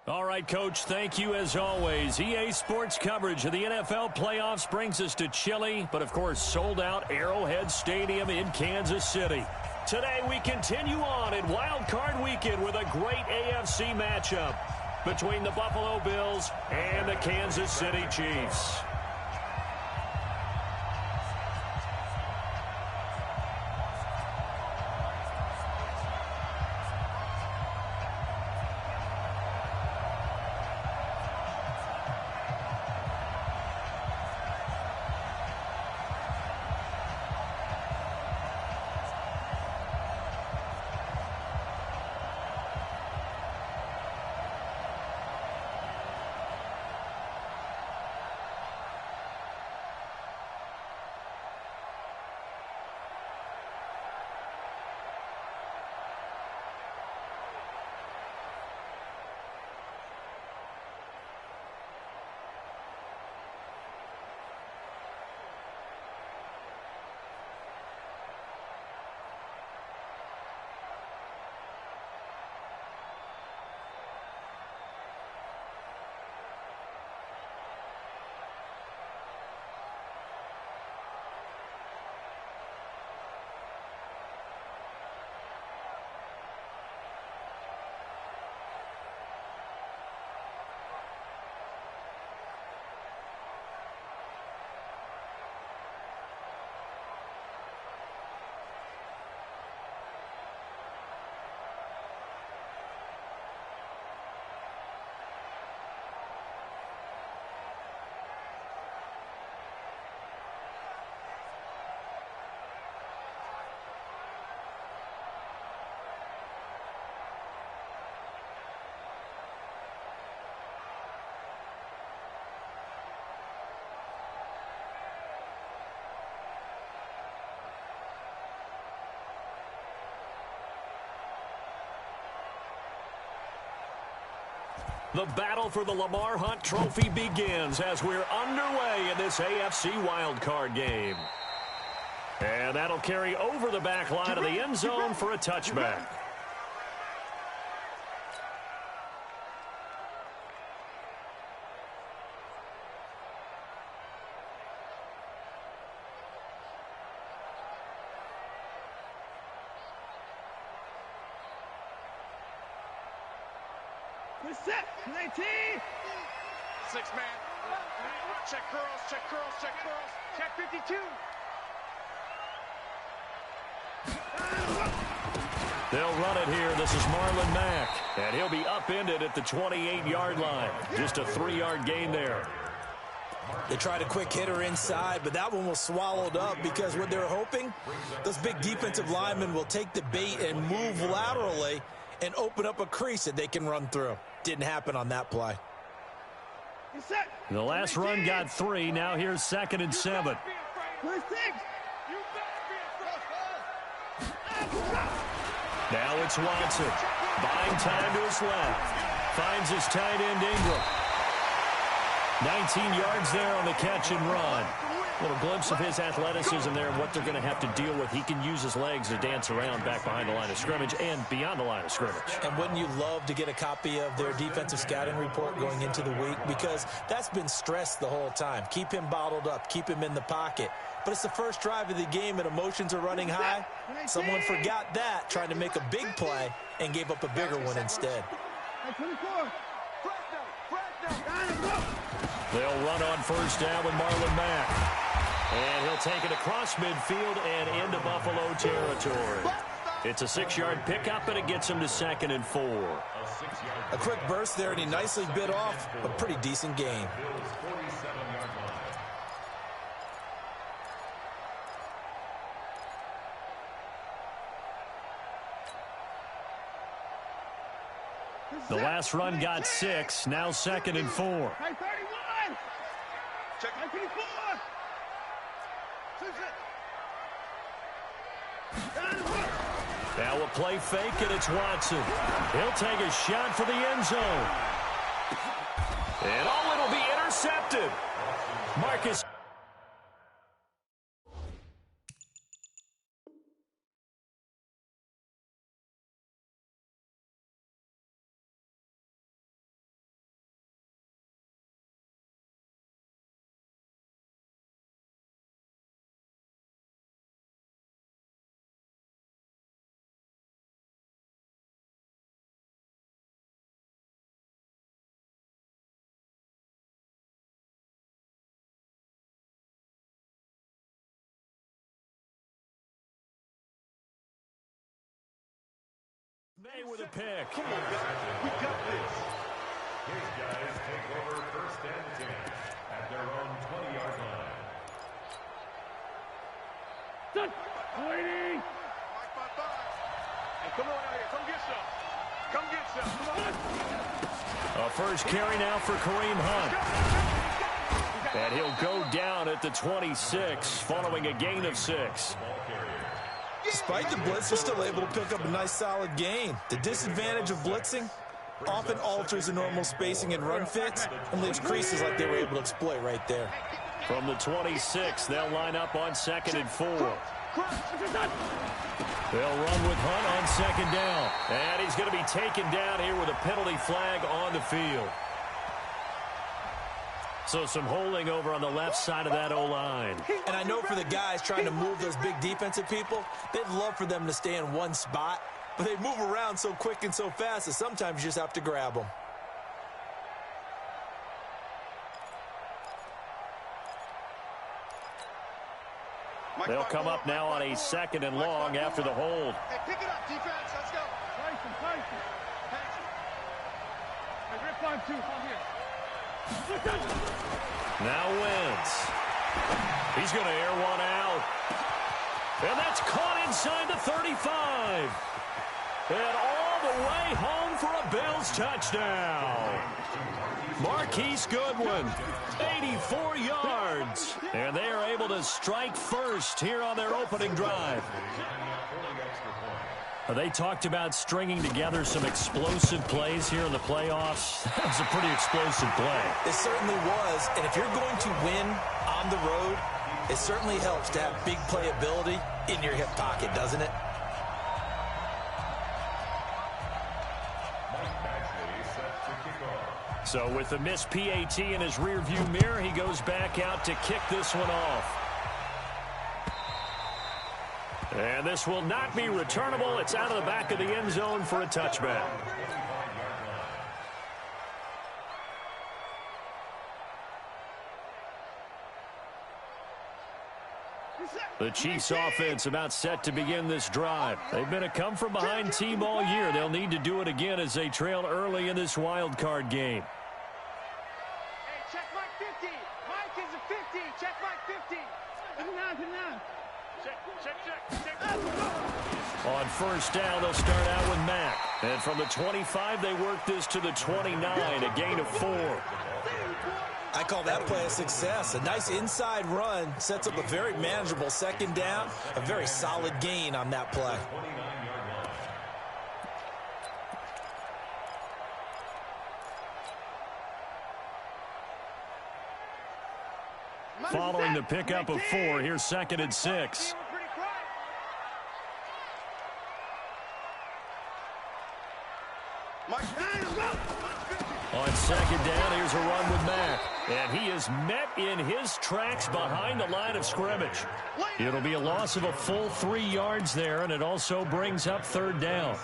All right, Coach, thank you as always. EA Sports coverage of the NFL playoffs brings us to chilly, but of course sold-out Arrowhead Stadium in Kansas City. Today we continue on in Wild Card Weekend with a great AFC matchup between the Buffalo Bills and the Kansas City Chiefs. The battle for the Lamar Hunt Trophy begins as we're underway in this AFC wildcard game. And that'll carry over the back line of the end zone for a touchback. Set, 19. 6-man. Check curls, check curls, check curls. Check 52. They'll run it here. This is Marlon Mack. And he'll be upended at the 28-yard line. Just a 3-yard gain there. They tried a quick hitter inside, but that one was swallowed up because what they're hoping, those big defensive linemen will take the bait and move laterally and open up a crease that they can run through. Didn't happen on that play. The last run got 3. Now here's 2nd and 7. Now it's Watson. Buying time to his left. Finds his tight end Ingram. 19 yards there on the catch and run. A little glimpse of his athleticism there and what they're going to have to deal with. He can use his legs to dance around back behind the line of scrimmage and beyond the line of scrimmage. And wouldn't you love to get a copy of their defensive scouting report going into the week? Because that's been stressed the whole time. Keep him bottled up. Keep him in the pocket. But it's the first drive of the game and emotions are running high. Someone forgot that, trying to make a big play, and gave up a bigger one instead. They'll run on first down with Marlon Mack. And he'll take it across midfield and into Buffalo territory. It's a 6-yard pickup, and it gets him to 2nd and 4. A quick burst there, and he nicely bit off a pretty decent gain. The last run got 6. Now 2nd and 4. Check 54. Now a play fake, and it's Watson. He'll take a shot for the end zone. And it'll be intercepted. Marcus May with a pick. Come on, guys. We got this. These guys take over first and 10 at their own 20-yard line. Waiting. 5-5-5. Hey, come on out here. Come get some. Come get some. Come on. A first carry now for Kareem Hunt. And he'll go down at the 26 following a gain of 6. Despite the blitz, they're still able to pick up a nice solid gain. The disadvantage of blitzing often alters the normal spacing and run fits and leaves creases like they were able to exploit right there. From the 26, they'll line up on 2nd and 4. They'll run with Hunt on 2nd down. And he's going to be taken down here with a penalty flag on the field. So some holding over on the left side of that O-line. And I know for the guys trying to move those big defensive people, they'd love for them to stay in one spot, but they move around so quick and so fast that sometimes you just have to grab them. They'll come up now on a 2nd and long after the hold. Hey, pick it up, defense. Let's go. Hey, rip on 2. Come here. Now Wentz. He's going to air one out. And that's caught inside the 35. And all the way home for a Bills touchdown. Marquise Goodwin, 84 yards. And they are able to strike first here on their opening drive. They talked about stringing together some explosive plays here in the playoffs. That was a pretty explosive play. It certainly was, and if you're going to win on the road, it certainly helps to have big playability in your hip pocket, doesn't it? So with the missed PAT in his rearview mirror, he goes back out to kick this one off. And this will not be returnable. It's out of the back of the end zone for a touchback. The Chiefs offense about set to begin this drive. They've been a come-from-behind team all year. They'll need to do it again as they trail early in this wild card game. Hey, check Mike 50. Mike is a 50. Check Mike 50. Put it down. Check. On first down, they'll start out with Mack. And from the 25, they work this to the 29, a gain of 4. I call that play a success. A nice inside run sets up a very manageable 2nd down, a very solid gain on that play. Following the pickup of 4, here's 2nd and 6. On 2nd down, here's a run with Mack. And he is met in his tracks behind the line of scrimmage. It'll be a loss of a full 3 yards there, and it also brings up 3rd down.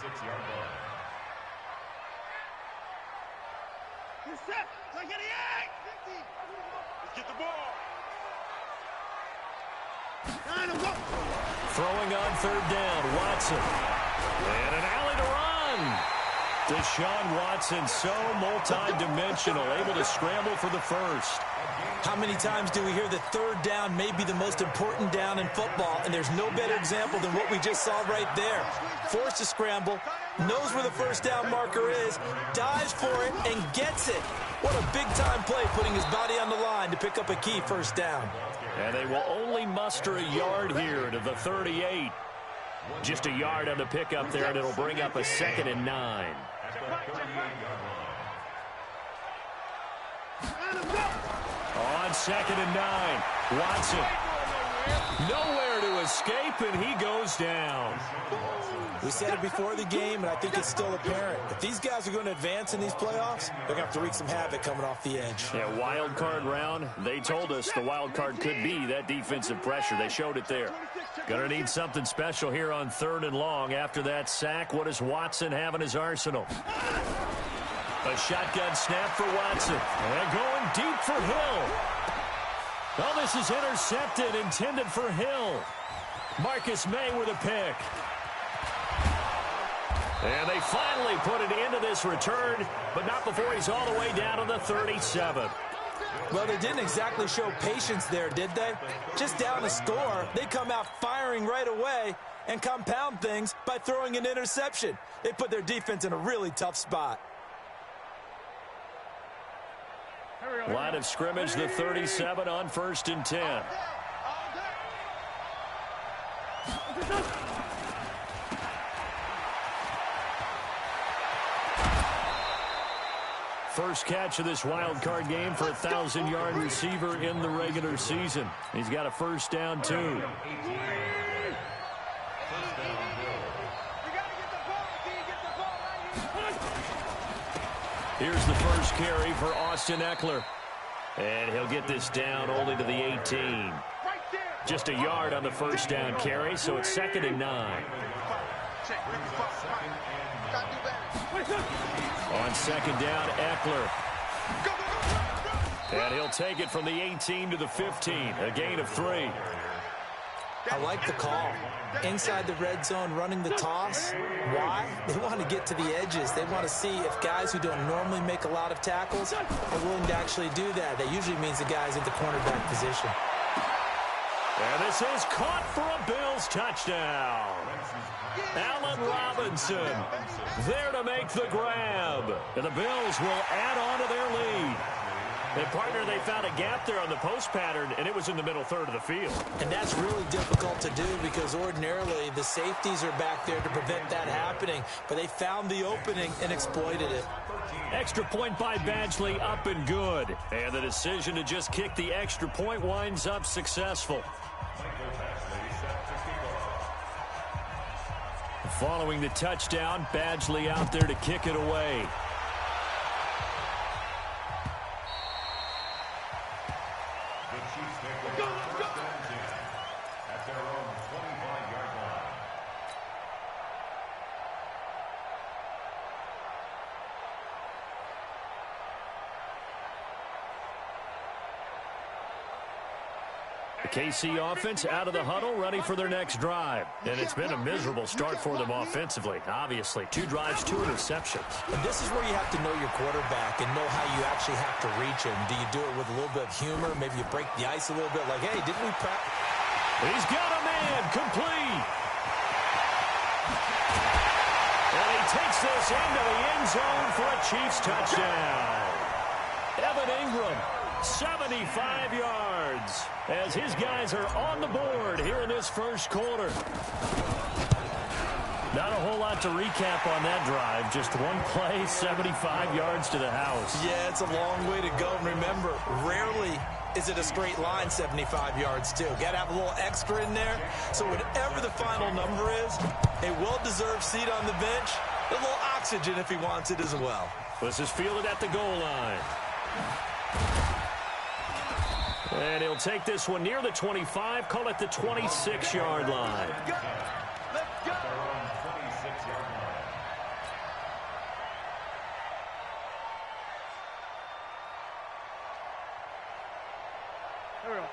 Get the ball. Throwing on 3rd down, Watson. And an alley to run. Deshaun Watson, so multi-dimensional, able to scramble for the first. How many times do we hear that 3rd down may be the most important down in football, and there's no better example than what we just saw right there. Forced to scramble, knows where the 1st down marker is, dives for it, and gets it. What a big-time play, putting his body on the line to pick up a key 1st down. And they will only muster a yard here to the 38. Just a yard on the pickup there, and it'll bring up a 2nd and 9. On 2nd and 9, Watson. Nowhere to escape, and he goes down. We said it before the game, and I think it's still apparent. If these guys are going to advance in these playoffs, they're going to have to wreak some havoc coming off the edge. Yeah, wild card round. They told us the wild card could be that defensive pressure. They showed it there. Going to need something special here on 3rd and long. After that sack, what does Watson have in his arsenal? A shotgun snap for Watson. And going deep for Hill. Well, this is intercepted, intended for Hill. Marcus May with a pick. And they finally put it into this return, but not before he's all the way down to the 37. Well, they didn't exactly show patience there, did they? Just down a score, they come out firing right away and compound things by throwing an interception. They put their defense in a really tough spot. Line of scrimmage, the 37 on 1st and 10. First catch of this wild card game for a 1,000-yard receiver in the regular season. He's got a first down, too. Here's the first carry for Austin Eckler. And he'll get this down only to the 18. Just a yard on the first down carry, so it's 2nd and 9. On 2nd down, Eckler. And he'll take it from the 18 to the 15, a gain of 3. I like the call. Inside the red zone, running the toss. Why? They want to get to the edges. They want to see if guys who don't normally make a lot of tackles are willing to actually do that. That usually means the guy's in the cornerback position. And this is caught for a Bills touchdown. Allen Robinson there to make the grab. And the Bills will add on to their lead. And, partner, they found a gap there on the post pattern, and it was in the middle third of the field. And that's really difficult to do because ordinarily the safeties are back there to prevent that happening. But they found the opening and exploited it. Extra point by Badgley, up and good. And the decision to just kick the extra point winds up successful. Following the touchdown, Badgley out there to kick it away. KC offense out of the huddle, ready for their next drive. And it's been a miserable start for them offensively, obviously. 2 drives, 2 interceptions. And this is where you have to know your quarterback and know how you actually have to reach him. Do you do it with a little bit of humor? Maybe you break the ice a little bit like, hey, didn't we practice? He's got a man, complete. And he takes this into the end zone for a Chiefs touchdown. Evan Ingram, 75 yards, as his guys are on the board here in this first quarter. Not a whole lot to recap on that drive. Just one play, 75 yards to the house. Yeah, it's a long way to go. And remember, rarely is it a straight line 75 yards, too. Got to have a little extra in there. So whatever the final number is, a well-deserved seat on the bench, a little oxygen if he wants it as well. This is fielded at the goal line. And he'll take this one near the 25, call it the 26-yard line. Let's go.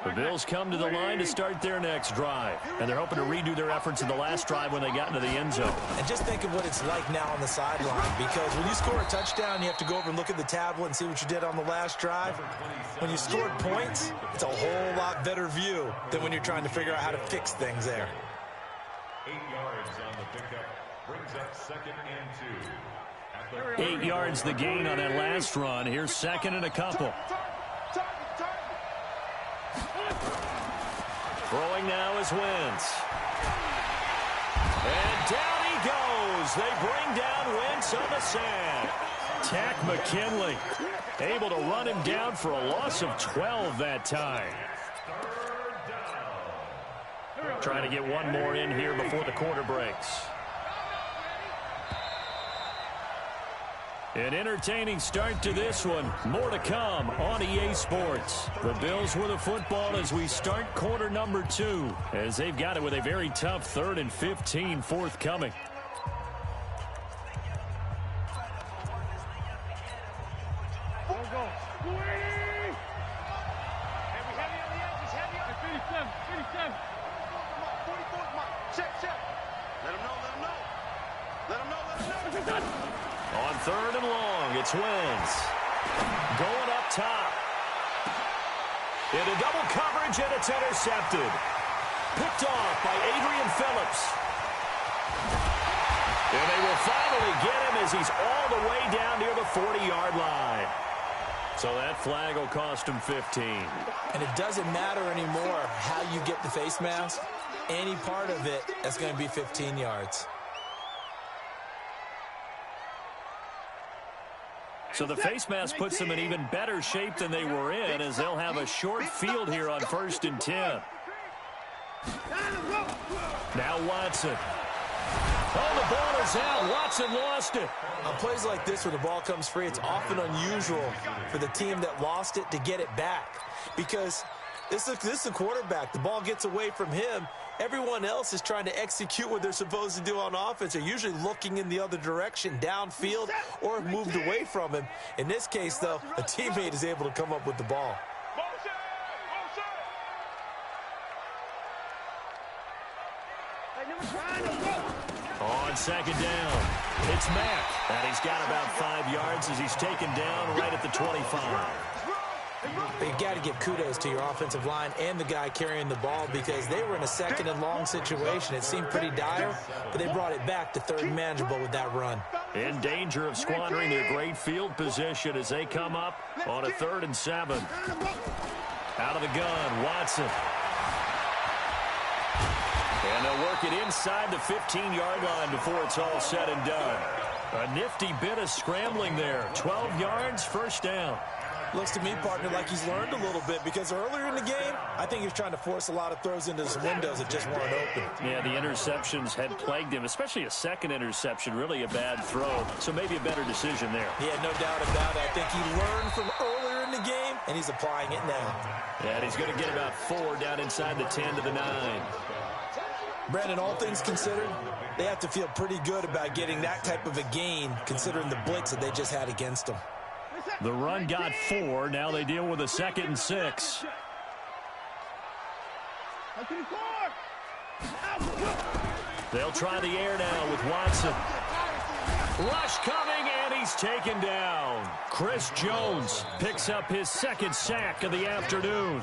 The Bills come to the line to start their next drive. And they're hoping to redo their efforts in the last drive when they got into the end zone. And just think of what it's like now on the sideline, because when you score a touchdown, you have to go over and look at the tablet and see what you did on the last drive. When you scored points, it's a whole lot better view than when you're trying to figure out how to fix things there. 8 yards on the pickup brings up 2nd and 2. 8 yards the gain on that last run. Here's 2nd and a couple. Throwing now is Wentz. And down he goes. They bring down Wentz on the sack. Tack McKinley able to run him down for a loss of 12 that time. Trying to get one more in here before the quarter breaks. An entertaining start to this one. More to come on EA Sports. The Bills with the football as we start quarter number 2, as they've got it with a very tough 3rd and 15 forthcoming. On 3rd and long, it's Wentz. Going up top. Into double coverage, and it's intercepted. Picked off by Adrian Phillips. And they will finally get him as he's all the way down near the 40-yard line. So that flag will cost him 15. And it doesn't matter anymore how you get the face mask. Any part of it, that's going to be 15 yards. So the face mask puts them in even better shape than they were in, as they'll have a short field here on 1st and 10. Now Watson. Oh, the ball is out. Watson lost it. On plays like this where the ball comes free, it's often unusual for the team that lost it to get it back. Because this is a quarterback. The ball gets away from him. Everyone else is trying to execute what they're supposed to do on offense. They're usually looking in the other direction, downfield, or moved away from him. In this case, though, a teammate is able to come up with the ball. On 2nd down, it's Mack. And he's got about 5 yards as he's taken down right at the 25. You've got to give kudos to your offensive line and the guy carrying the ball, because they were in a 2nd and long situation. It seemed pretty dire, but they brought it back to 3rd and manageable with that run. In danger of squandering their great field position as they come up on a 3rd and 7. Out of the gun, Watson. And they'll work it inside the 15-yard line before it's all said and done. A nifty bit of scrambling there. 12 yards, 1st down. Looks to me, partner, like he's learned a little bit, because earlier in the game, I think he was trying to force a lot of throws into his windows that just weren't open. Yeah, the interceptions had plagued him, especially a 2nd interception, really a bad throw. So maybe a better decision there. Yeah, no doubt about it. I think he learned from earlier in the game, and he's applying it now. Yeah, and he's going to get about 4 down inside the 10 to the 9. Brandon, all things considered, they have to feel pretty good about getting that type of a gain, considering the blitz that they just had against them. The run got 4. Now they deal with a 2nd and 6. They'll try the air now with Watson. Rush coming, and he's taken down. Chris Jones picks up his 2nd sack of the afternoon.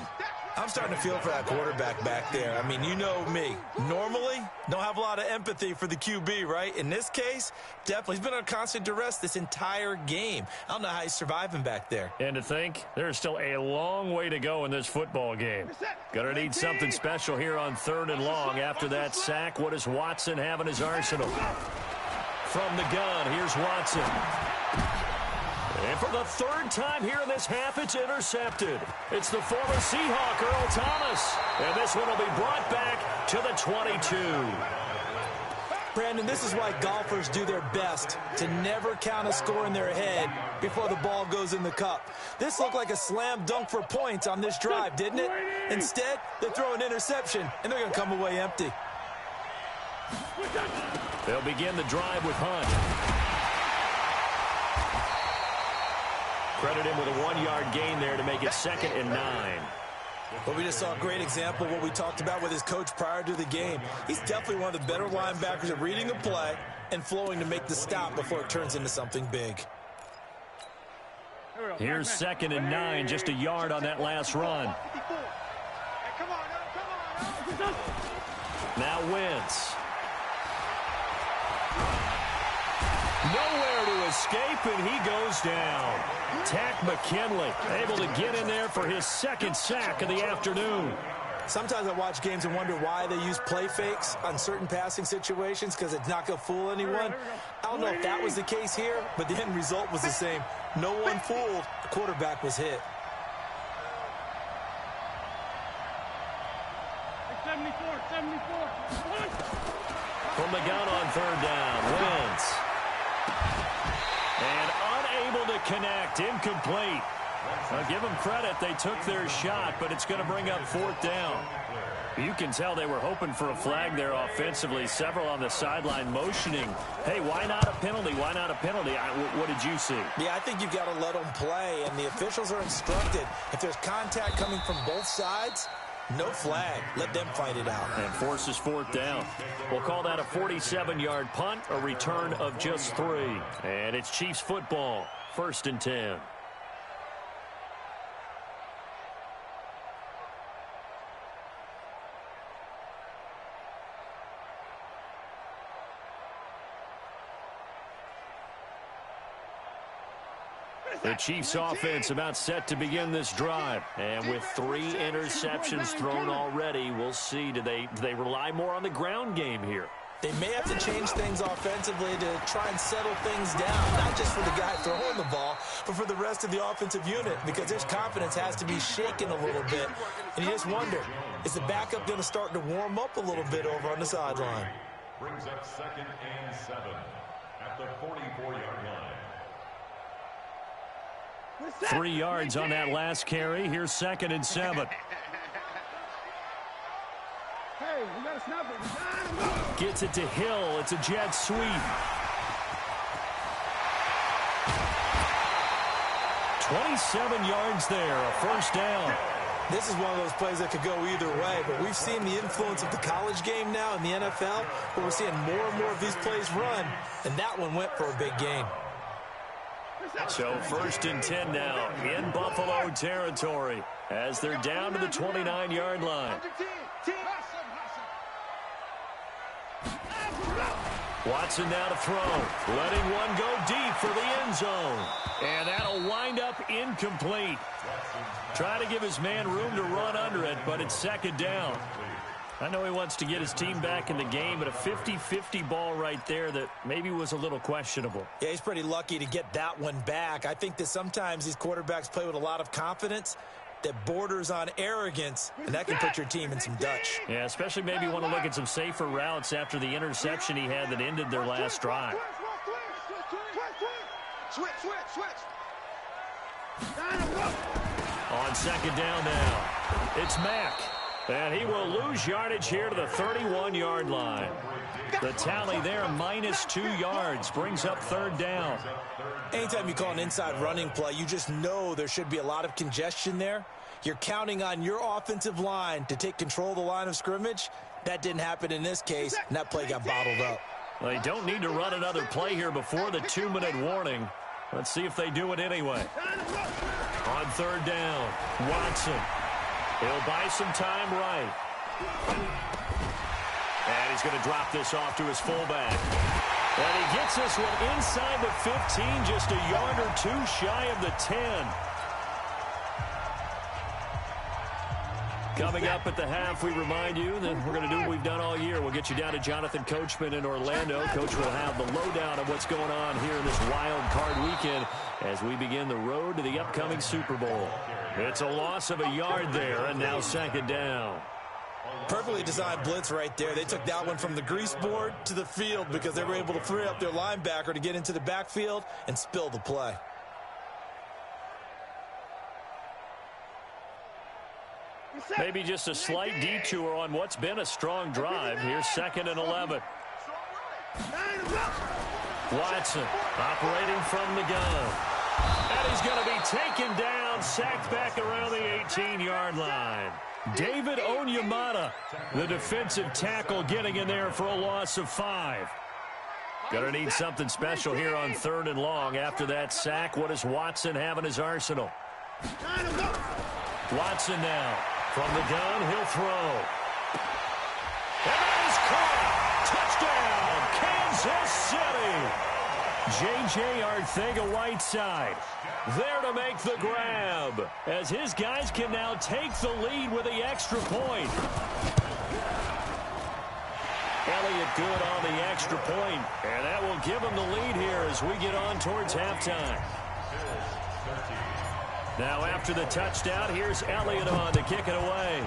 I'm starting to feel for that quarterback back there. I mean, you know me. Normally, don't have a lot of empathy for the QB, right? In this case, definitely. He's been on constant duress this entire game. I don't know how he's surviving back there. And to think, there's still a long way to go in this football game. Gonna need something special here on 3rd and long. After that sack, what does Watson have in his arsenal? From the gun, here's Watson. And for the 3rd time here in this half, it's intercepted. It's the former Seahawk, Earl Thomas. And this one will be brought back to the 22. Brandon, this is why golfers do their best to never count a score in their head before the ball goes in the cup. This looked like a slam dunk for points on this drive, didn't it? Instead, they throw an interception, and they're going to come away empty. They'll begin the drive with Hunt. Credit him with a 1-yard gain there to make it 2nd and 9. Well, we just saw a great example of what we talked about with his coach prior to the game. He's definitely one of the better linebackers at reading a play and flowing to make the stop before it turns into something big. Here's 2nd and 9, just a yard on that last run. Now Wentz. Nowhere to escape, and he goes down. Tack McKinley able to get in there for his 2nd sack of the afternoon. Sometimes I watch games and wonder why they use play fakes on certain passing situations, because it's not going to fool anyone. I don't know if that was the case here, but the end result was the same. No one fooled. The quarterback was hit. 74. From the gun on 3rd down, Wentz. And unable to connect, incomplete. I'll give them credit, they took their shot, but it's going to bring up 4th down. You can tell they were hoping for a flag there offensively. Several on the sideline motioning, hey, why not a penalty? Why not a penalty? What did you see? Yeah, I think you've got to let them play, and the officials are instructed. If there's contact coming from both sides, No flag. Let them fight it out. And forces fourth down. We'll call that a 47-yard punt, a return of just 3. And it's Chiefs football, 1st and 10. The Chiefs offense about set to begin this drive. And with 3 interceptions thrown already, we'll see. Do they rely more on the ground game here? They may have to change things offensively to try and settle things down, not just for the guy throwing the ball, but for the rest of the offensive unit, because his confidence has to be shaken a little bit. And you just wonder, is the backup going to start to warm up a little bit over on the sideline? Brings up 2nd and 7 at the 44-yard line. 3 yards on that last carry. Here's 2nd and 7. Hey, you gotta snap it. Gets it to Hill. It's a jet sweep. 27 yards there, a 1st down. This is one of those plays that could go either way, but we've seen the influence of the college game now in the NFL, where we're seeing more and more of these plays run, and that one went for a big gain. So 1st and 10 now in Buffalo territory as they're down to the 29-yard line. Watson now to throw, letting one go deep for the end zone. And that'll wind up incomplete. Try to give his man room to run under it, but it's 2nd down. I know he wants to get his team back in the game, but a 50-50 ball right there that maybe was a little questionable. Yeah, he's pretty lucky to get that one back. I think that sometimes these quarterbacks play with a lot of confidence that borders on arrogance, and that can put your team in some Dutch. Yeah, especially maybe want to look at some safer routes after the interception he had that ended their last drive. Switch. On 2nd down now, it's Mack. And he will lose yardage here to the 31-yard line. The tally there, -2 yards, brings up 3rd down. Anytime you call an inside running play, you just know there should be a lot of congestion there. You're counting on your offensive line to take control of the line of scrimmage. That didn't happen in this case, and that play got bottled up. Well, they don't need to run another play here before the 2-minute warning. Let's see if they do it anyway. On 3rd down, Watson. He'll buy some time right. And he's going to drop this off to his fullback. And he gets this one inside the 15, just a yard or 2 shy of the 10. Coming up at the half, we remind you that we're going to do what we've done all year. We'll get you down to Jonathan Coachman in Orlando. Coach will have the lowdown of what's going on here in this wild card weekend as we begin the road to the upcoming Super Bowl. It's a loss of a yard there, and now 2nd down. Perfectly designed blitz right there. They took that one from the grease board to the field because they were able to free up their linebacker to get into the backfield and spill the play. Maybe just a slight detour on what's been a strong drive. Here's 2nd and 11. Watson operating from the gun. And he's going to be taken down, sacked back around the 18-yard line. David Onyemata, the defensive tackle, getting in there for a loss of 5. Going to need something special here on 3rd and long. After that sack, what does Watson have in his arsenal? Watson now. From the gun, he'll throw. And that is caught. Touchdown, Kansas City. J.J. Arcega-Whiteside there to make the grab as his guys can now take the lead with the extra point. Elliott good on the extra point, and that will give him the lead here as we get on towards halftime. Now after the touchdown, here's Elliott on to kick it away.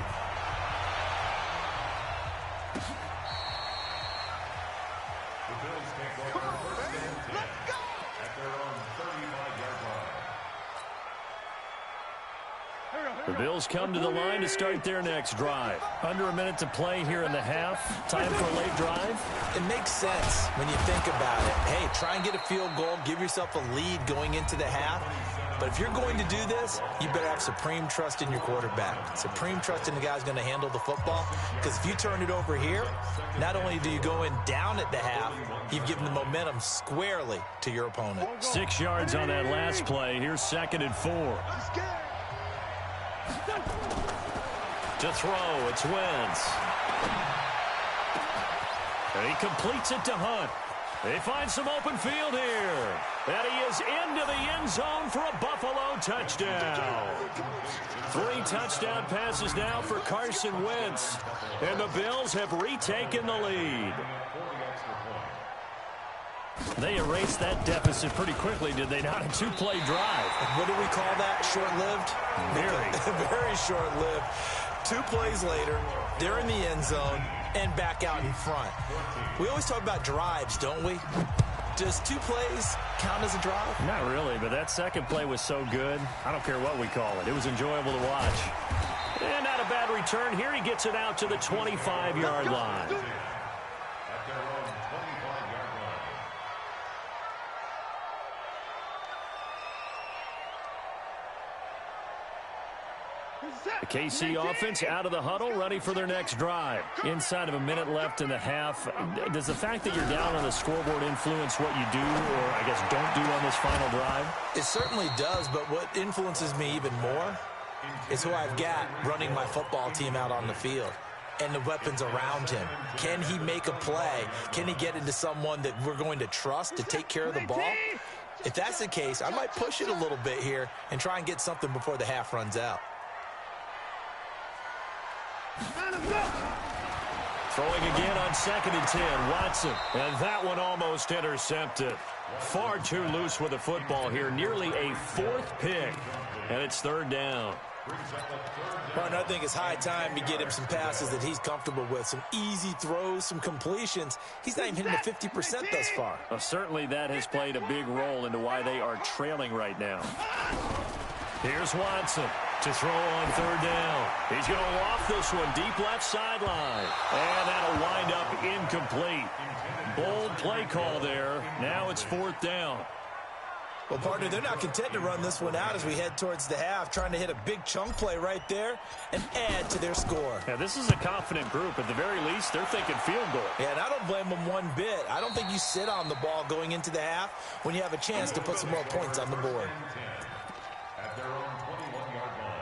The Bills take over 1st and 10 at their own 35-yard line. The Bills come to the line to start their next drive. Under a minute to play here in the half. Time for a late drive. It makes sense when you think about it. Hey, try and get a field goal. Give yourself a lead going into the half. But if you're going to do this, you better have supreme trust in your quarterback. Supreme trust in the guy who's going to handle the football. Because if you turn it over here, not only do you go in down at the half, you've given the momentum squarely to your opponent. 6 yards on that last play. Here's 2nd and 4. To throw, it's Wentz. And he completes it to Hunt. They find some open field here. And he is into the end zone for a Buffalo touchdown. 3 touchdown passes now for Carson Wentz. And the Bills have retaken the lead. They erased that deficit pretty quickly, did they not? A 2-play drive. What do we call that? Short-lived? Very short-lived. 2 plays later, they're in the end zone and back out in front. We always talk about drives, don't we? Does 2 plays count as a drive? Not really, but that second play was so good. I don't care what we call it. It was enjoyable to watch. And not a bad return. Here he gets it out to the 25-yard line. The KC offense out of the huddle, ready for their next drive. Inside of a minute left in the half, does the fact that you're down on the scoreboard influence what you do, or I guess don't do on this final drive? It certainly does, but what influences me even more is who I've got running my football team out on the field and the weapons around him. Can he make a play? Can he get into someone that we're going to trust to take care of the ball? If that's the case, I might push it a little bit here and try and get something before the half runs out. Throwing again on 2nd and 10, Watson. And that one almost intercepted. Far too loose with the football here. Nearly a 4th pick. And it's 3rd down. Well, I think it's high time to get him some passes that he's comfortable with. Some easy throws, some completions. He's not even hitting the 50% thus far. Well, certainly that has played a big role into why they are trailing right now. Here's Watson to throw on 3rd down. He's going to loft this one deep left sideline. And that'll wind up incomplete. Bold play call there. Now it's 4th down. Well, partner, they're not content to run this one out as we head towards the half, trying to hit a big chunk play right there and add to their score. Yeah, this is a confident group. At the very least, they're thinking field goal. Yeah, and I don't blame them one bit. I don't think you sit on the ball going into the half when you have a chance to put some more points on the board. At their own 21-yard line.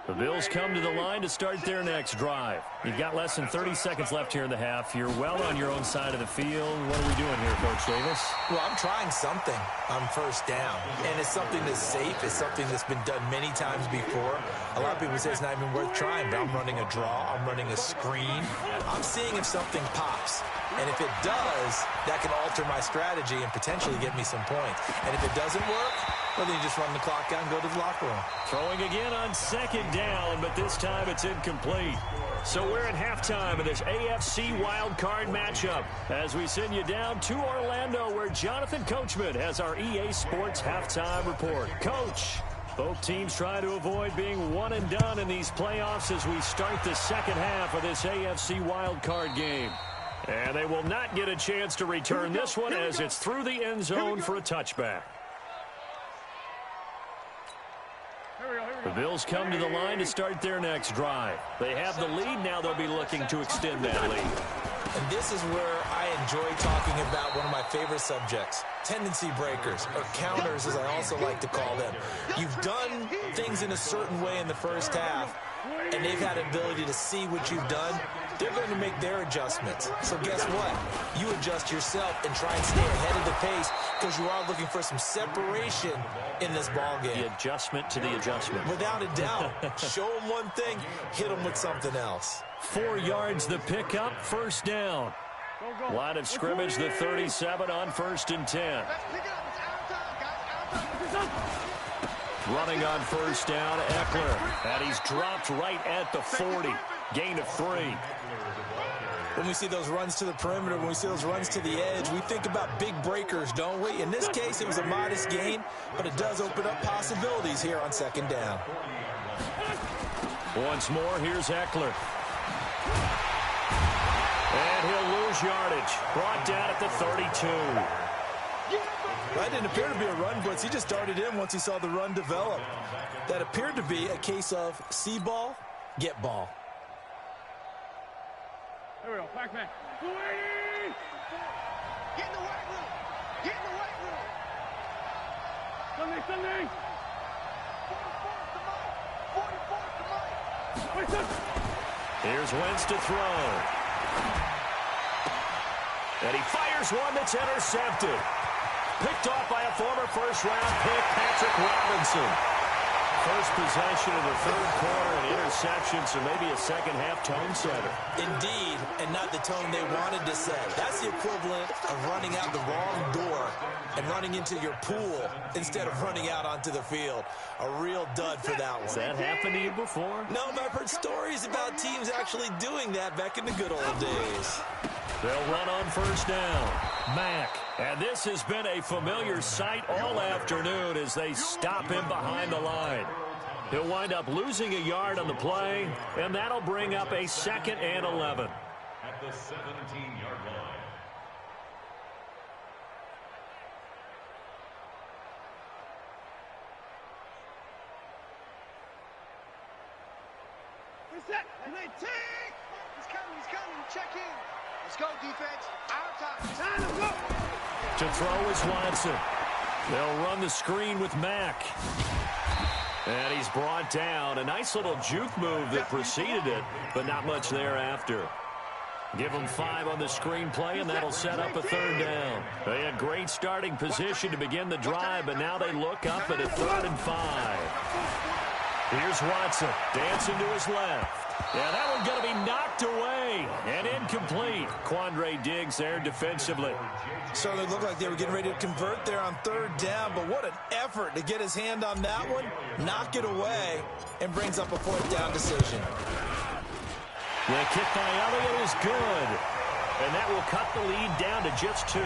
The Bills come to the line to start their next drive. You've got less than 30 seconds left here in the half. You're well on your own side of the field. What are we doing here, Coach Davis? Well, I'm trying something on 1st down, and it's something that's safe. It's something that's been done many times before. A lot of people say it's not even worth trying, but I'm running a draw. I'm running a screen. I'm seeing if something pops. And if it does, that can alter my strategy and potentially get me some points. And if it doesn't work, well, then you just run the clock out and go to the locker room. Throwing again on 2nd down, but this time it's incomplete. So we're at halftime of this AFC Wildcard matchup as we send you down to Orlando, where Jonathan Coachman has our EA Sports halftime report. Coach, both teams try to avoid being one and done in these playoffs as we start the second half of this AFC Wildcard game. And they will not get a chance to return this one as it's through the end zone for a touchback. The Bills come to the line to start their next drive. They have the lead. Now they'll be looking to extend that lead. And this is where I enjoy talking about one of my favorite subjects, tendency breakers, or counters as I also like to call them. You've done things in a certain way in the first half, and they've had an ability to see what you've done. They're going to make their adjustments. So guess what? You adjust yourself and try and stay ahead of the pace because you are looking for some separation in this ball game. The adjustment to the adjustment. Without a doubt. Show them one thing, hit them with something else. 4 yards the pickup, 1st down. Line of scrimmage, the 37 on 1st and 10. Running on 1st down, Eckler. And he's dropped right at the 40. Gain of 3. When we see those runs to the perimeter, when we see those runs to the edge, we think about big breakers, don't we? In this case, it was a modest gain, but it does open up possibilities here on second down. Once more, here's Eckler. And he'll lose yardage. Brought down at the 32. That didn't appear to be a run blitz. He just darted in once he saw the run develop. That appeared to be a case of see ball, get ball. There we go. Back. Get in the weight room. Get in the weight room. Sunday. 44 to Mike. Here's Wentz to throw. And he fires one that's intercepted. Picked off by a former first-round pick, Patrick Robinson. First possession of the third quarter, an interception, so maybe a second-half tone setter. Indeed, and not the tone they wanted to set. That's the equivalent of running out the wrong door and running into your pool instead of running out onto the field. A real dud for that one. Has that happened to you before? No, but I've heard stories about teams actually doing that back in the good old days. They'll run on first down. Mack. And this has been a familiar sight all afternoon as they stop him behind the line. He'll wind up losing a yard on the play, and that'll bring up a 2nd and 11. At the 17-yard line. Reset. And they take. He's coming. Check in. Let's go, defense. Our time. Time to go. To throw is Watson. They'll run the screen with Mack. And he's brought down. A nice little juke move that preceded it, but not much thereafter. Give them 5 on the screen play, and that'll set up a 3rd down. They had great starting position to begin the drive, but now they look up at a 3rd and 5. Here's Watson, dancing to his left. Yeah, that one's going to be knocked away and incomplete. Quandre Diggs there defensively. Certainly looked like they were getting ready to convert there on 3rd down, but what an effort to get his hand on that one, knock it away, and brings up a 4th down decision. The kick by Elliott is good, and that will cut the lead down to just 2.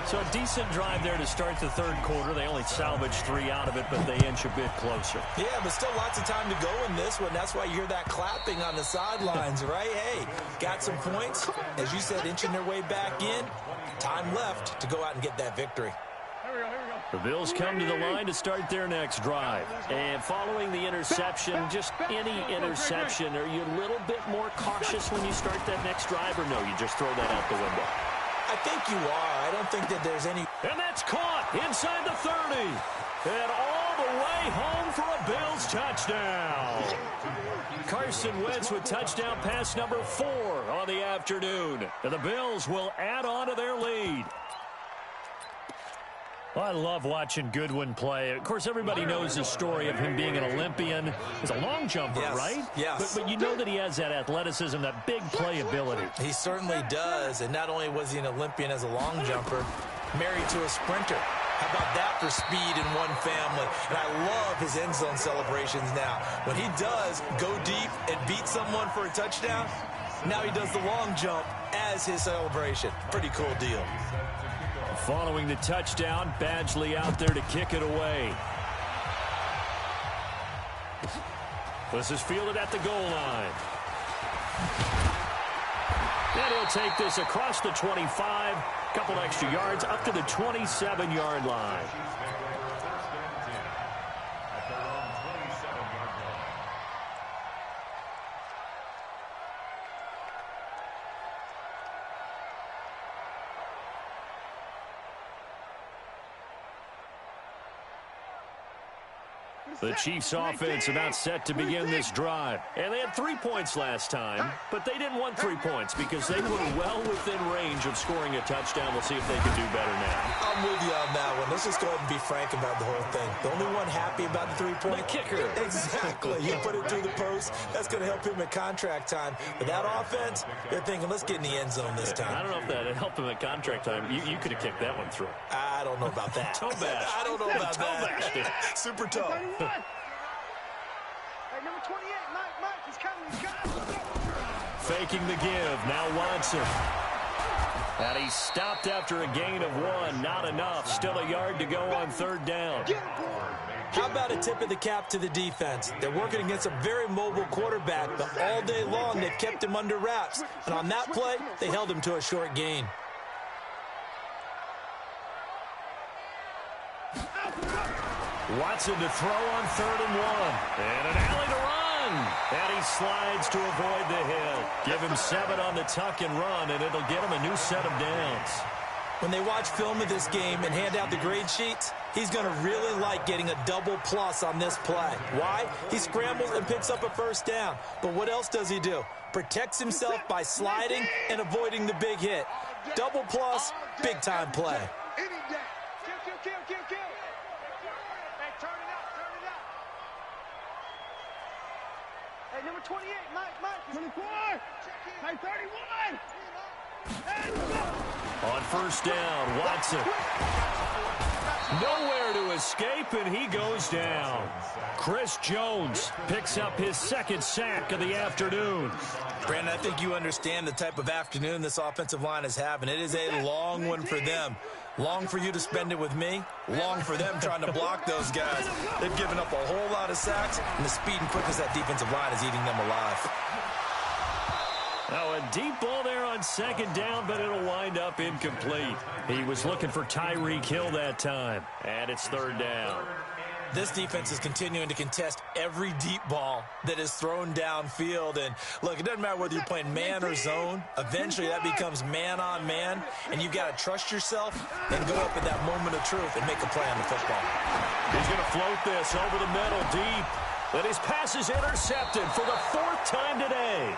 So a decent drive there to start the 3rd quarter. They only salvaged 3 out of it, but they inch a bit closer. Yeah, but still lots of time to go in this one. That's why you hear that clapping on the sidelines, right? Hey, got some points. As you said, inching their way back in. Time left to go out and get that victory. Here we go. The Bills come to the line to start their next drive. And following the interception, just any interception, are you a little bit more cautious when you start that next drive, or no, you just throw that out the window? I think you are. I don't think that there's any... And that's caught inside the 30. And all the way home for a Bills touchdown. Carson Wentz with touchdown pass number 4 on the afternoon. And the Bills will add on to their lead. Well, I love watching Goodwin play. Of course, everybody knows the story of him being an Olympian. He's a long jumper, yes, right? Yes. But you know that he has that athleticism, that big play ability. He certainly does. And not only was he an Olympian as a long jumper, married to a sprinter. How about that for speed in one family? And I love his end zone celebrations now. When he does go deep and beat someone for a touchdown, now he does the long jump as his celebration. Pretty cool deal. Following the touchdown, Badgley out there to kick it away. This is fielded at the goal line. And he'll take this across the 25, couple extra yards up to the 27-yard line. The Chiefs offense about set to begin this drive. And they had 3 points last time, but they didn't want 3 points because they were well within range of scoring a touchdown. We'll see if they can do better now. I'm with you on that one. Let's just go ahead and be frank about the whole thing. The only one happy about the 3-point? The kicker. Exactly. You put it through the post. That's going to help him at contract time. But that offense, they're thinking, let's get in the end zone this time. I don't know if that would help him at contract time. You could have kicked that one through. I don't know about that. Toe bash. I don't know about toe that. Bashed. Super toe. Hey, number 28, Mike, he's coming. faking the give. Now Watson. And he's stopped after a gain of 1. Not enough. Still a yard to go on third down. How about a tip of the cap to the defense? They're working against a very mobile quarterback, but all day long they've kept him under wraps. And on that play, they held him to a short gain. Watson to throw on 3rd and 1. And an alley to run. And he slides to avoid the hit. Give him 7 on the tuck and run, and it'll get him a new set of downs. When they watch film of this game and hand out the grade sheets, he's going to really like getting a double plus on this play. Why? He scrambles and picks up a first down. But what else does he do? Protects himself by sliding and avoiding the big hit. Double plus, big-time play. Hey, number 28, Mike. 24. Hey, 31. On first down, Watson. Nowhere to escape, and he goes down. Chris Jones picks up his 2nd sack of the afternoon. Brandon, I think you understand the type of afternoon this offensive line is having. It is a long one for them. Long for you to spend it with me. Long for them trying to block those guys. They've given up a whole lot of sacks, and the speed and quickness of that defensive line is eating them alive. Oh, a deep ball there on 2nd down, but it'll wind up incomplete. He was looking for Tyreek Hill that time, and it's 3rd down. This defense is continuing to contest every deep ball that is thrown downfield. And, look, it doesn't matter whether you're playing man or zone. Eventually, that becomes man-on-man, and you've got to trust yourself and go up at that moment of truth and make a play on the football. He's going to float this over the middle deep. But his pass is intercepted for the 4th time today.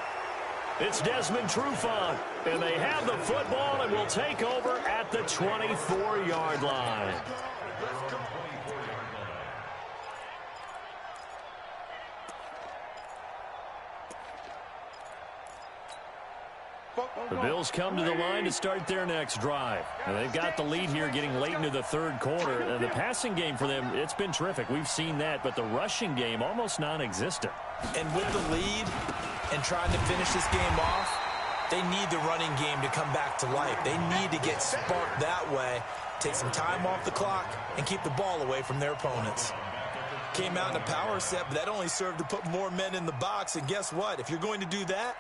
It's Desmond Trufant, and they have the football and will take over at the 24-yard line. The Bills come to the line to start their next drive. And they've got the lead here getting late into the 3rd quarter. And the passing game for them, it's been terrific. We've seen that, but the rushing game almost non-existent. And with the lead and trying to finish this game off, they need the running game to come back to life. They need to get sparked that way, take some time off the clock, and keep the ball away from their opponents. Came out in a power set, but that only served to put more men in the box. And guess what? If you're going to do that,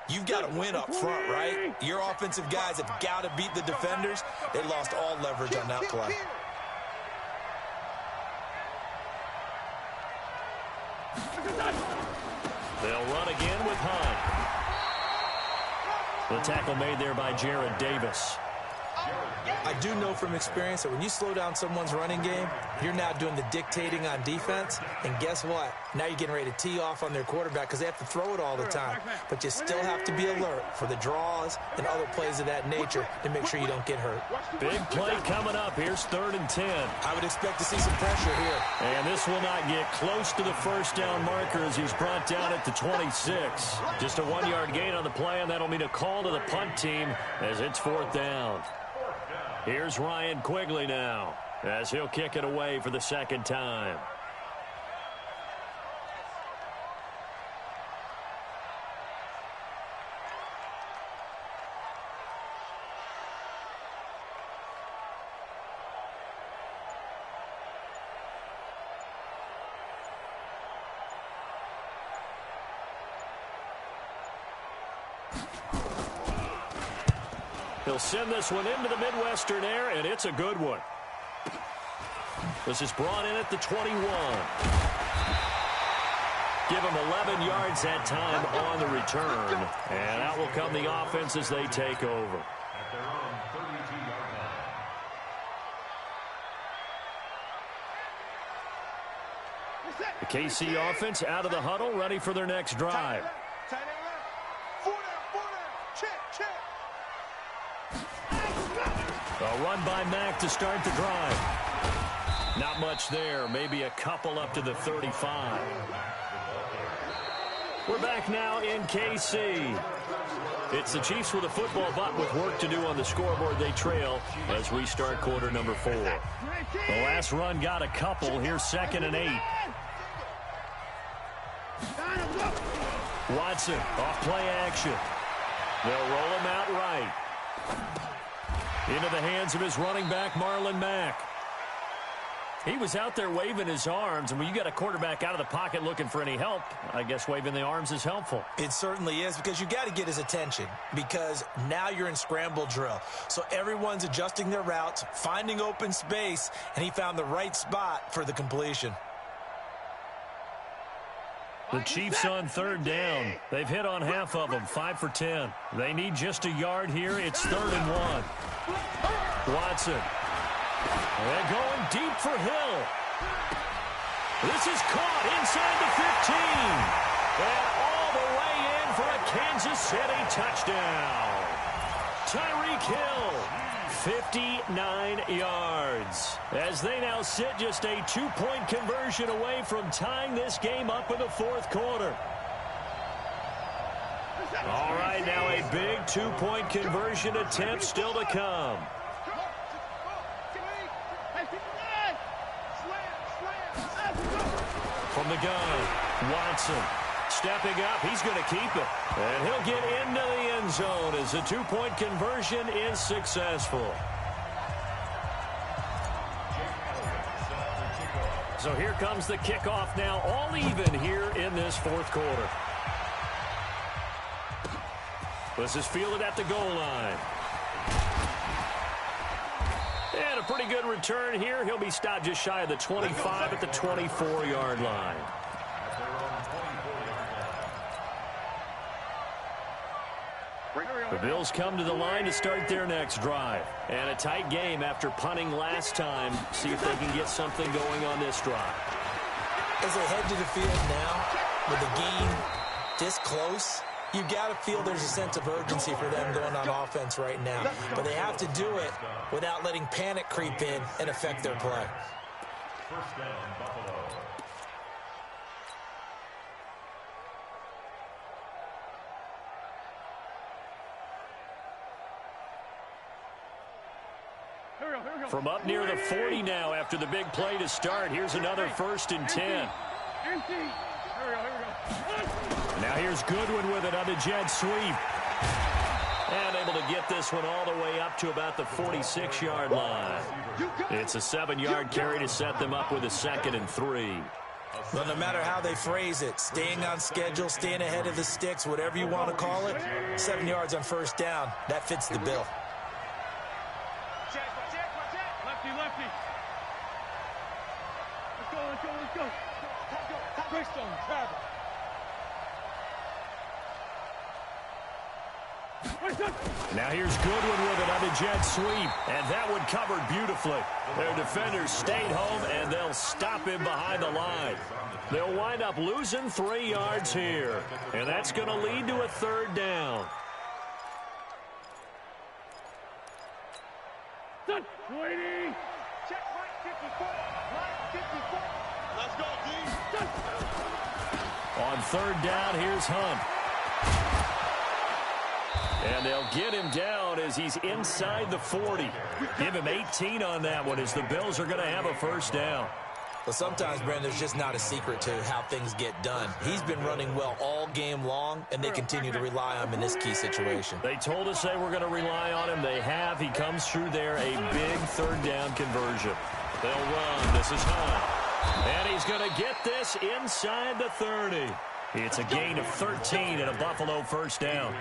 you've got to win up front, right? Your offensive guys have got to beat the defenders. They lost all leverage on that play. They'll run again with Hunt. The tackle made there by Jared Davis. I do know from experience that when you slow down someone's running game, you're now doing the dictating on defense. And guess what? Now you're getting ready to tee off on their quarterback because they have to throw it all the time. But you still have to be alert for the draws and other plays of that nature to make sure you don't get hurt. Big play coming up. Here's 3rd and 10. I would expect to see some pressure here. And this will not get close to the first down marker as he's brought down at the 26. Just a 1-yard gain on the play, and that'll mean a call to the punt team as it's 4th down. Here's Ryan Quigley now as he'll kick it away for the 2nd time. He'll send this one into the Midwestern air, and it's a good one. This is brought in at the 21. Give him 11 yards that time on the return. And out will come the offense as they take over. At their own 32-yard line. The KC offense out of the huddle, ready for their next drive. A run by Mack to start the drive. Not much there. Maybe a couple up to the 35. We're back now in KC. It's the Chiefs with a football, but with work to do on the scoreboard. They trail as we start quarter number 4. The last run got a couple. Here's 2nd and 8. Watson off play action. They'll roll him out right. Into the hands of his running back, Marlon Mack. He was out there waving his arms, and when you got a quarterback out of the pocket looking for any help, I guess waving the arms is helpful. It certainly is, because you got to get his attention, because now you're in scramble drill. So everyone's adjusting their routes, finding open space, and he found the right spot for the completion. The Chiefs on third down. They've hit on half of them, 5 for 10. They need just a yard here. It's 3rd and 1. Watson. They're going deep for Hill. This is caught inside the 15. And all the way in for a Kansas City touchdown. Tyreek Hill, 59 yards. As they now sit just a 2-point conversion away from tying this game up in the 4th quarter. All right, now a big 2-point conversion attempt still to come. From the gun, Watson stepping up. He's going to keep it. And he'll get into the end zone as the 2-point conversion is successful. So here comes the kickoff now, all even here in this 4th quarter. This is fielded at the goal line. And a pretty good return here. He'll be stopped just shy of the 25 at the 24-yard line. The Bills come to the line to start their next drive. And a tight game after punting last time. See if they can get something going on this drive. As they head to the field now, with the game this close, you got to feel there's a sense of urgency for them going on offense right now. But they have to do it without letting panic creep in and affect their play. First down, Buffalo. From up near the 40 now after the big play to start. Here's another 1st and 10. Now here's Goodwin with it on the jet sweep. And able to get this one all the way up to about the 46-yard line. It's a 7-yard carry to set them up with a 2nd and 3. Well, no matter how they phrase it, staying on schedule, staying ahead of the sticks, whatever you want to call it, 7 yards on 1st down, that fits the bill. Lefty. Let's go. Quickstone, Travis. Now here's Goodwin with it on the jet sweep. And that one covered beautifully. Their defenders stayed home, and they'll stop him behind the line. They'll wind up losing 3 yards here. And that's going to lead to a 3rd down. Waiting. Check right 54. Let's go, D. On 3rd down, here's Hunt. And they'll get him down as he's inside the 40. Give him 18 on that one as the Bills are going to have a 1st down. Well, sometimes, Brandon, there's just not a secret to how things get done. He's been running well all game long, and they continue to rely on him in this key situation. They told us they were going to rely on him. They have. He comes through there, a big 3rd down conversion. They'll run. This is Hunt. And he's going to get this inside the 30. It's a gain of 13 and a Buffalo 1st down.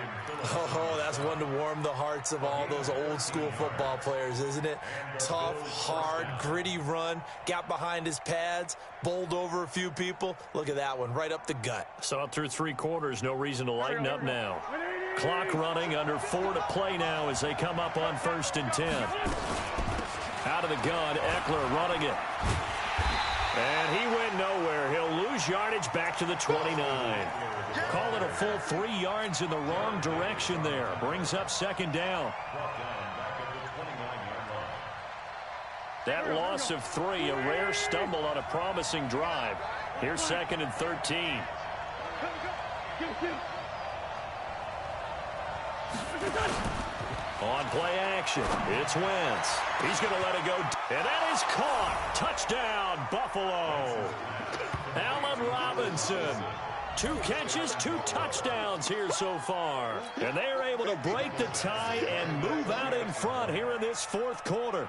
Oh, that's one to warm the hearts of all those old-school football players, isn't it? Tough, hard, gritty run, got behind his pads, bowled over a few people. Look at that one, right up the gut. Saw it through 3 quarters, no reason to lighten up now. Clock running, under 4 to play now as they come up on 1st and 10. Out of the gun, Eckler running it. And he went nowhere. He'll lose yardage back to the 29. Call it a full 3 yards in the wrong direction there. Brings up 2nd down. That loss of 3, a rare stumble on a promising drive. Here's 2nd and 13. On play action, it's Wentz. He's going to let it go. And that is caught. Touchdown, Buffalo. Allen Robinson. 2 catches, 2 touchdowns here so far. And they are able to break the tie and move out in front here in this 4th quarter.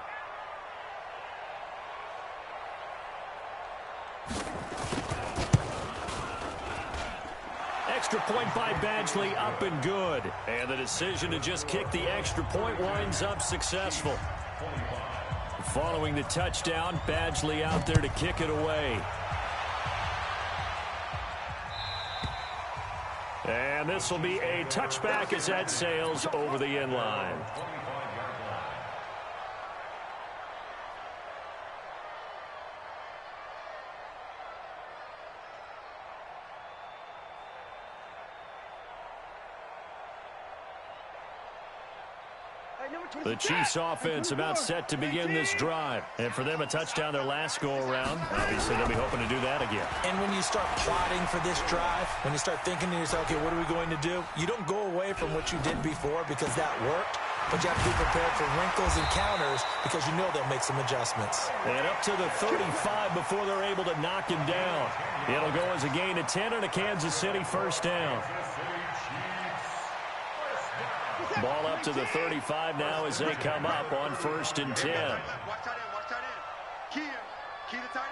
Extra point by Badgley, up and good. And the decision to just kick the extra point winds up successful. Following the touchdown, Badgley out there to kick it away. And this will be a touchback as that sails over the end line. The Chiefs offense about set to begin this drive. And for them, a touchdown their last go-around. Obviously, they'll be hoping to do that again. And when you start plotting for this drive, when you start thinking to yourself, okay, what are we going to do? You don't go away from what you did before because that worked. But you have to be prepared for wrinkles and counters because you know they'll make some adjustments. And up to the 35 before they're able to knock him down. It'll go as a gain of 10 and a Kansas City first down. Ball up to the 35 now as they come up on 1st and 10. Watch tight end. Key the tight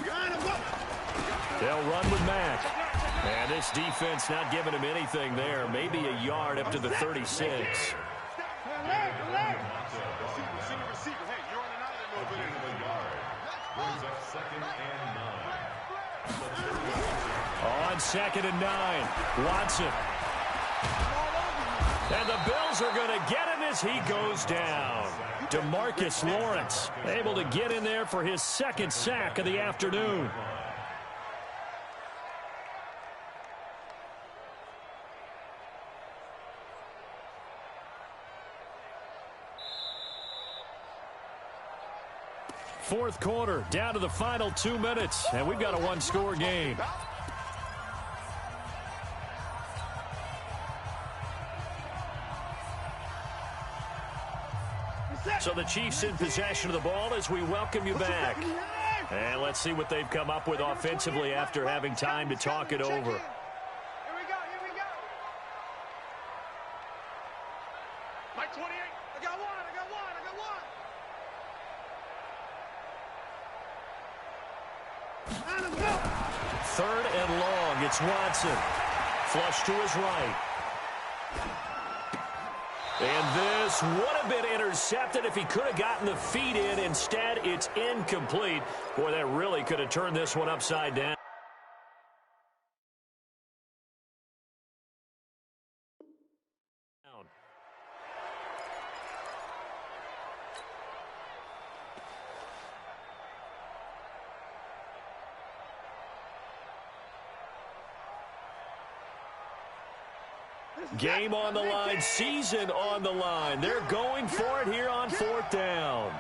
end. They'll run with Mack. And this defense not giving him anything there. Maybe a yard up to the 36. On 2nd and 9, Watson. And the Bills are going to get him as he goes down. DeMarcus Lawrence able to get in there for his 2nd sack of the afternoon. Fourth quarter, down to the final 2 minutes, and we've got a 1-score game. So the Chiefs in possession of the ball as we welcome you back. And let's see what they've come up with offensively after having time to talk it over. Here we go. Mike 28. I got one. 3rd and long. It's Watson. Flush to his right. And this would have been intercepted if he could have gotten the feet in. Instead, it's incomplete. Boy, that really could have turned this one upside down. Game on the line, season on the line. They're going for it here on 4th down.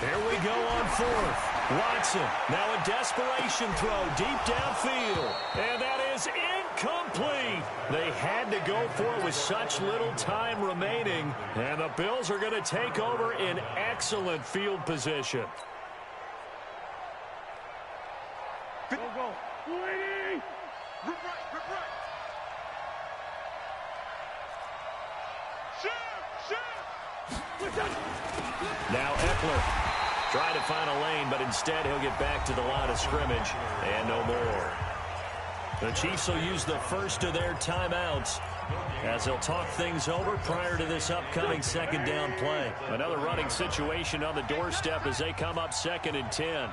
Here we go on 4th. Watson, now a desperation throw deep downfield. And that is incomplete. They had to go for it with such little time remaining. And the Bills are going to take over in excellent field position. Go. 280. Rip right. Shoot. Now Eckler trying to find a lane, but instead he'll get back to the line of scrimmage and no more. The Chiefs will use the first of their timeouts as they'll talk things over prior to this upcoming 2nd down play. Another running situation on the doorstep as they come up 2nd and 10.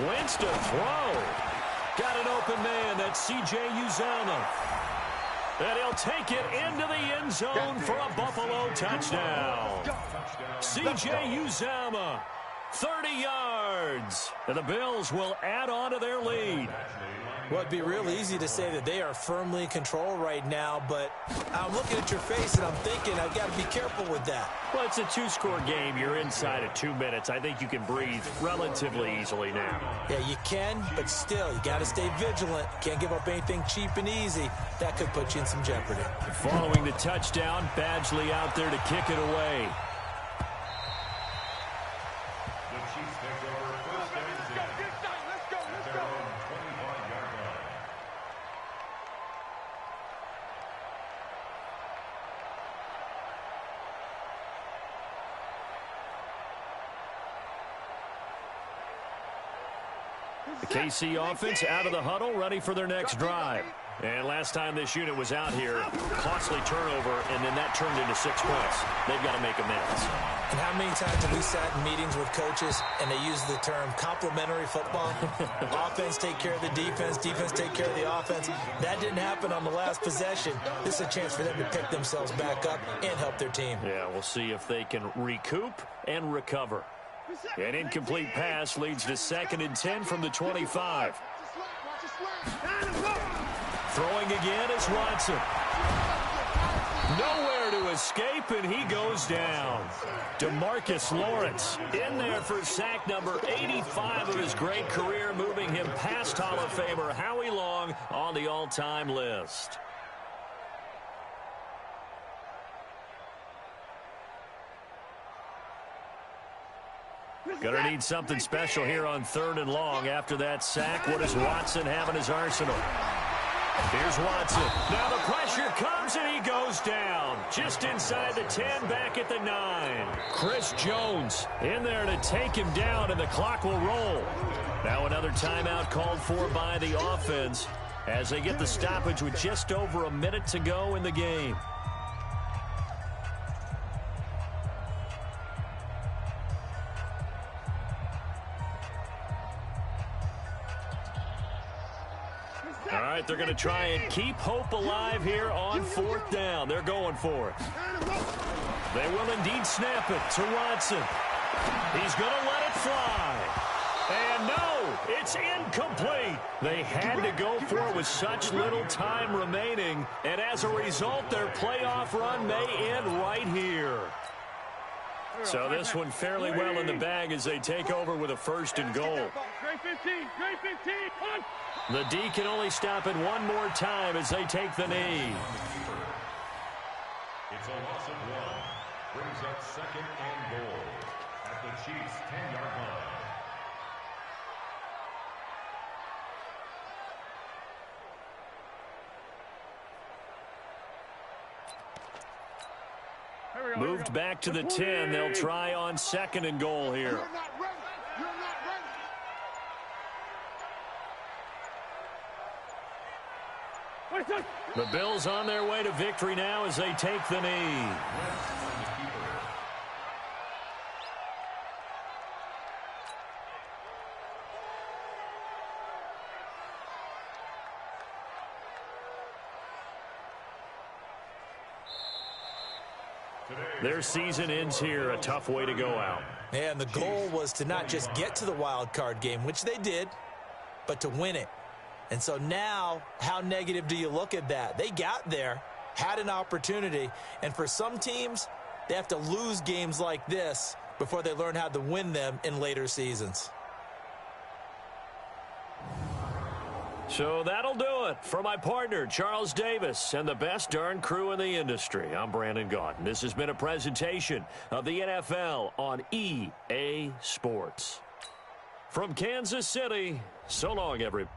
Wentz to throw. Got an open man. That's C.J. Uzomah. And he'll take it into the end zone for a Buffalo touchdown. C.J. Uzomah, 30 yards. And the Bills will add on to their lead. Well, it'd be real easy to say that they are firmly in control right now, but I'm looking at your face and I'm thinking I've got to be careful with that. Well, it's a 2-score game. You're inside of 2 minutes. I think you can breathe relatively easily now. Yeah, you can, but still, you got to stay vigilant. Can't give up anything cheap and easy. That could put you in some jeopardy. Following the touchdown, Badgley out there to kick it away. Chiefs take over first and 10 at their own 25-yard line. The KC offense out of the huddle, ready for their next drive. And last time this unit was out here, costly turnover, and then that turned into 6 points. They've got to make amends. And how many times have we sat in meetings with coaches and they use the term complementary football? Offense take care of the defense, defense take care of the offense. That didn't happen on the last possession. This is a chance for them to pick themselves back up and help their team. Yeah, we'll see if they can recoup and recover. An incomplete pass leads to 2nd and 10 from the 25. Throwing again is Watson. Nowhere to escape, and he goes down. DeMarcus Lawrence in there for sack number 85 of his great career, moving him past Hall of Famer Howie Long on the all-time list. Gonna need something special here on 3rd and long. After that sack, what does Watson have in his arsenal? Here's Watson. Now the pressure comes, and he goes down. Just inside the 10, back at the 9. Chris Jones in there to take him down, and the clock will roll. Now another timeout called for by the offense as they get the stoppage with just over a minute to go in the game. All right, they're going to try and keep hope alive here on 4th down. They're going for it. They will indeed snap it to Watson. He's going to let it fly. And no, it's incomplete. They had to go for it with such little time remaining. And as a result, their playoff run may end right here. So this one fairly well in the bag as they take over with a 1st and goal. Great 15, great 15, punch. The D can only stop it one more time as they take the knee. It's a loss of 1. Brings up 2nd and goal at the Chiefs' 10-yard line. Moved back to the 10. They'll try on 2nd and goal here. You're not ready. You're not ready. The Bills on their way to victory now as they take the knee. Their season ends here. A tough way to go out. And the goal was to not just get to the wild card game, which they did, but to win it. And so now, how negative do you look at that? They got there, had an opportunity, and for some teams, they have to lose games like this before they learn how to win them in later seasons. So that'll do it for my partner, Charles Davis, and the best darn crew in the industry. I'm Brandon Gaudin. This has been a presentation of the NFL on EA Sports. From Kansas City, so long, everybody.